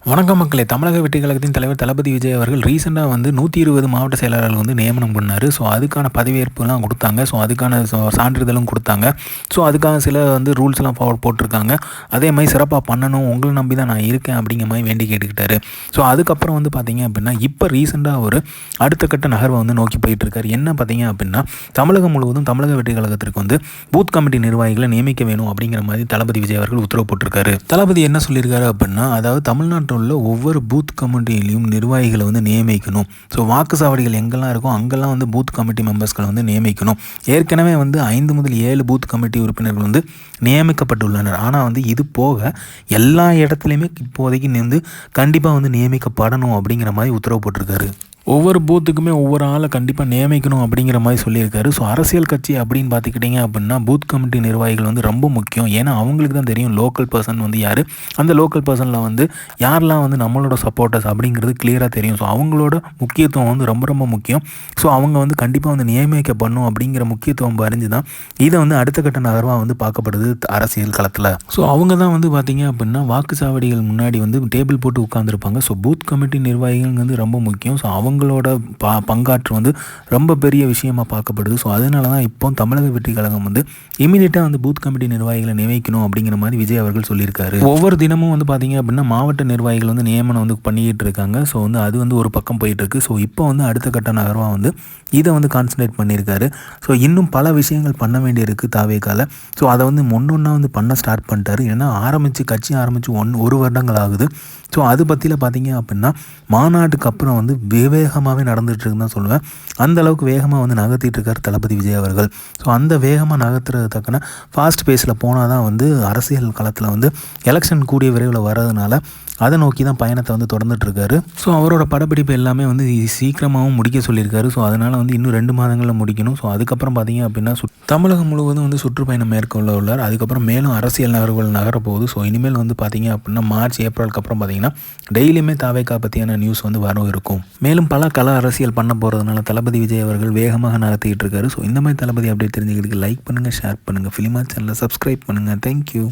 வணக்கம் மக்களே. தமிழக வெற்றிக் கழகத்தின் தலைவர் தளபதி விஜய் அவர்கள் ரீசெண்டாக வந்து 120 மாவட்ட செயலாளர்கள் வந்து நியமனம் பண்ணார். ஸோ அதுக்கான பதவியேற்புலாம் கொடுத்தாங்க. ஸோ அதுக்கான சான்றிதழும் கொடுத்தாங்க. ஸோ அதுக்காக சில வந்து ரூல்ஸ்லாம் போட்டிருக்காங்க. அதே மாதிரி சிறப்பாக பண்ணணும், உங்களை நம்பி தான் நான் இருக்கேன் அப்படிங்கிற மாதிரி வேண்டி கேட்டுக்கிட்டாரு. ஸோ அதுக்கப்புறம் வந்து பார்த்தீங்க அப்படின்னா இப்போ ரீசெண்டாக ஒரு அடுத்த கட்ட நகர்வை வந்து நோக்கி போயிட்டுருக்காரு. என்ன பார்த்தீங்க அப்படின்னா தமிழகம் முழுவதும் தமிழக வெற்றிக் கழகத்திற்கு வந்து பூத் கமிட்டி நிர்வாகிகளை நியமிக்க வேணும் அப்படிங்கிற மாதிரி தளபதி விஜய் அவர்கள் உத்தரவு போட்டிருக்காரு. தளபதி என்ன சொல்லியிருக்காரு அப்படின்னா, அதாவது தமிழ்நாட்டில் உள்ள ஒவ்வொரு பூத் கமிட்டியிலையும் நிர்வாகிகளை வந்து நியமிக்கணும். ஸோ வாக்குச்சாவடிகள் எங்கெல்லாம் இருக்கோ அங்கெல்லாம் வந்து பூத் கமிட்டி மெம்பர்ஸ்களை வந்து நியமிக்கணும். ஏற்கனவே வந்து 5 முதல் 7 பூத் கமிட்டி உறுப்பினர்கள் வந்து நியமிக்கப்பட்டுள்ளனர். ஆனால் வந்து இது போக எல்லா இடத்துலையுமே இப்போதைக்கு வந்து கண்டிப்பாக வந்து நியமிக்கப்படணும் அப்படிங்கிற மாதிரி உத்தரவு போட்டிருக்காரு. ஒவ்வொரு பூத்துக்குமே ஒவ்வொரு ஆளை கண்டிப்பாக நியமிக்கணும் அப்படிங்கிற மாதிரி சொல்லியிருக்காரு. ஸோ அரசியல் கட்சி அப்படின்னு பார்த்துக்கிட்டிங்க அப்படின்னா பூத் கமிட்டி நிர்வாகிகள் வந்து ரொம்ப முக்கியம். ஏன்னா அவங்களுக்கு தான் தெரியும் லோக்கல் பர்சன் வந்து யார், அந்த லோக்கல் பர்சனில் வந்து யாரெல்லாம் வந்து நம்மளோட சப்போர்ட்டர்ஸ் அப்படிங்கிறது கிளியராக தெரியும். ஸோ அவங்களோட முக்கியத்துவம் வந்து ரொம்ப ரொம்ப முக்கியம். ஸோ அவங்க வந்து கண்டிப்பாக வந்து நியமிக்கப்படணும் அப்படிங்கிற முக்கியத்துவம் அறிஞ்சு தான் இதை வந்து அடுத்த கட்ட நகர்வாக வந்து பார்க்கப்படுது அரசியல் களத்தில். ஸோ அவங்க தான் வந்து பார்த்திங்க அப்படின்னா வாக்குச்சாவடிகள் முன்னாடி வந்து டேபிள் போட்டு உட்காந்துருப்பாங்க. ஸோ பூத் கமிட்டி நிர்வாகிகள் வந்து ரொம்ப முக்கியம். ஸோ அவங்களோட பங்காற்று வந்து ரொம்ப பெரிய விஷயமா பார்க்கப்படுது. ஸோ அதனால தான் இப்போ தமிழக வெற்றி கழகம் வந்து இமீடியட்டாக வந்து பூத் கமிட்டி நிர்வாகிகளை நியமிக்கணும் அப்படிங்கிற மாதிரி விஜய் அவர்கள் சொல்லியிருக்காரு. ஒவ்வொரு தினமும் வந்து பார்த்தீங்க அப்படின்னா மாவட்ட நிர்வாகிகள் வந்து நியமனம் வந்து பண்ணிக்கிட்டு இருக்காங்க. ஸோ வந்து அது வந்து ஒரு பக்கம் போயிட்டு இருக்கு. ஸோ இப்போ வந்து அடுத்த கட்ட நகர்வாக வந்து இதை வந்து கான்சன்ட்ரேட் பண்ணியிருக்காரு. ஸோ இன்னும் பல விஷயங்கள் பண்ண வேண்டியிருக்கு தாவேக்கால. ஸோ அதை வந்து ஒன்றா வந்து பண்ண ஸ்டார்ட் பண்ணிட்டாரு. ஏன்னா கட்சி ஆரம்பித்து 1 வருடங்கள் ஆகுது. ஸோ அது பற்றியில் பார்த்தீங்க அப்படின்னா மாநாட்டுக்கு அப்புறம் வந்து வேகமாகவே நடந்துகிட்டு இருக்குன்னு தான் சொல்லுவேன். அந்த அளவுக்கு வேகமாக வந்து நகர்த்திட்டு இருக்கார் தளபதி விஜய் அவர்கள். ஸோ அந்த வேகமாக நகர்த்துறது தக்கன ஃபாஸ்ட் பேஸில் போனால் தான் வந்து அரசியல் களத்தில் வந்து எலெக்ஷன் கூடிய விரைவில் வர்றதுனால அதை நோக்கி தான் பயணத்தை வந்து தொடர்ந்துட்டுருக்காரு. ஸோ அவரோட படப்பிடிப்பு எல்லாமே வந்து சீக்கிரமாகவும் முடிக்க சொல்லியிருக்காரு. ஸோ அதனால் வந்து இன்னும் 2 மாதங்களில் முடிக்கணும். ஸோ அதுக்கப்புறம் பார்த்தீங்க அப்படின்னா தமிழகம் முழுவதும் வந்து சுற்றுப்பயணம் மேற்கொள்ள உள்ளார். அதுக்கப்புறம் மேலும் அரசியல் நகர்வுகள் நகரப்போகுது. ஸோ இனிமேல் வந்து பார்த்தீங்க அப்படின்னா மார்ச் ஏப்ரலுக்கு அப்புறம் பார்த்தீங்கன்னா டெய்லியுமே தாவேக்கா பற்றியான நியூஸ் வந்து வரும் இருக்கும். மேலும் பல அரசியல் பண்ண போகிறதுனால தளபதி விஜய் அவர்கள் வேகமாக நடத்திக்கிட்டு இருக்காரு. ஸோ இந்த மாதிரி தளபதி அப்டேட் தெரிஞ்சுக்கிறதுக்கு லைக் பண்ணுங்கள், ஷேர் பண்ணுங்கள், ஃபிலிமா சேனலை சப்ஸ்கிரைப் பண்ணுங்கள். தேங்க்யூ.